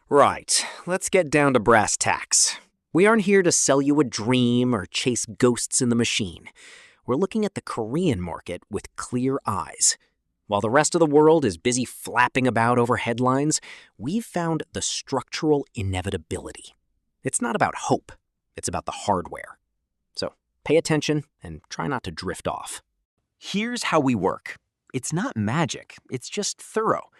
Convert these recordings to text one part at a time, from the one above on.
Right, let's get down to brass tacks. We aren't here to sell you a dream or chase ghosts in the machine. We're looking at the Korean market with clear eyes. While the rest of the world is busy flapping about over headlines, we've found the structural inevitability. It's not about hope, it's about the hardware. So pay attention and try not to drift off. Here's how we work. It's not magic, it's just thorough.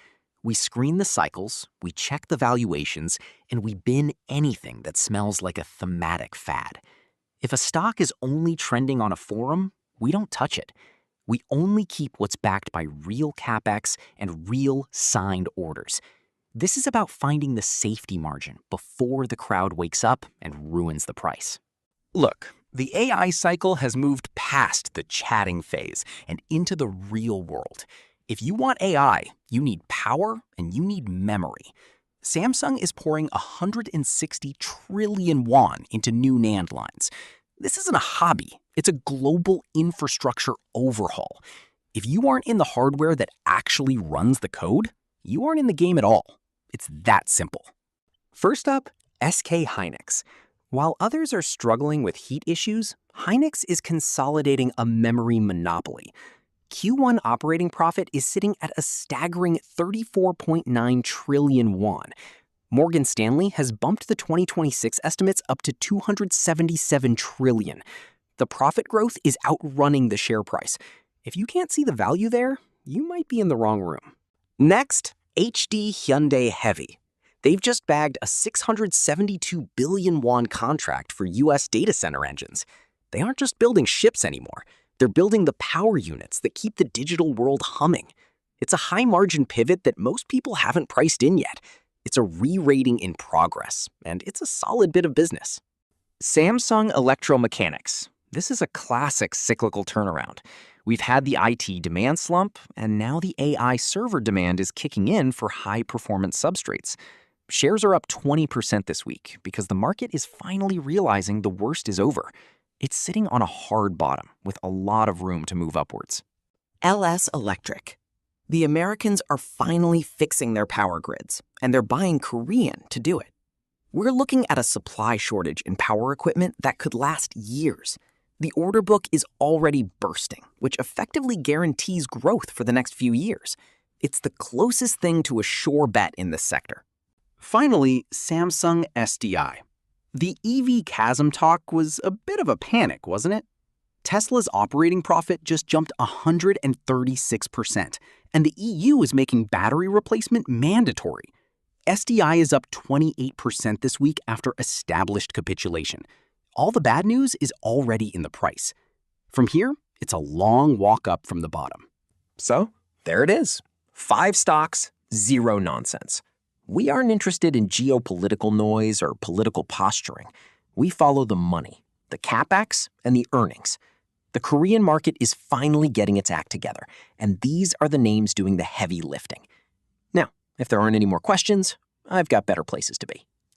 We screen the cycles, we check the valuations, and we bin anything that smells like a thematic fad. If a stock is only trending on a forum, we don't touch it. We only keep what's backed by real CAPEX and real signed orders. This is about finding the safety margin before the crowd wakes up and ruins the price. Look, the AI cycle has moved past the chatting phase and into the real world. If you want AI, you need power and you need memory. Samsung is pouring 160 trillion won into new NAND lines. This isn't a hobby, it's a global infrastructure overhaul. If you aren't in the hardware that actually runs the code, you aren't in the game at all. It's that simple. First up, SK Hynix. While others are struggling with heat issues, Hynix is consolidating a memory monopoly. Q1 operating profit is sitting at a staggering 34.9 trillion won. Morgan Stanley has bumped the 2026 estimates up to 277 trillion. The profit growth is outrunning the share price. If you can't see the value there, you might be in the wrong room. Next, HD Hyundai Heavy. They've just bagged a 672 billion won contract for US data center engines. They aren't just building ships anymore. They're building the power units that keep the digital world humming. It's a high-margin pivot that most people haven't priced in yet. It's a re-rating in progress, and it's a solid bit of business. Samsung Electromechanics. This is a classic cyclical turnaround. We've had the IT demand slump, and now the AI server demand is kicking in for high-performance substrates. Shares are up 20% this week because the market is finally realizing the worst is over. It's sitting on a hard bottom with a lot of room to move upwards. LS Electric. The Americans are finally fixing their power grids, and they're buying Korean to do it. We're looking at a supply shortage in power equipment that could last years. The order book is already bursting, which effectively guarantees growth for the next few years. It's the closest thing to a sure bet in this sector. Finally, Samsung SDI. The EV chasm talk was a bit of a panic, wasn't it? Tesla's operating profit just jumped 136%, and the EU is making battery replacement mandatory. SDI is up 28% this week after established capitulation. All the bad news is already in the price. From here, it's a long walk up from the bottom. So, there it is. 5 stocks, 0 nonsense. We aren't interested in geopolitical noise or political posturing. We follow the money, the CAPEX, and the earnings. The Korean market is finally getting its act together, and these are the names doing the heavy lifting. Now, if there aren't any more questions, I've got better places to be.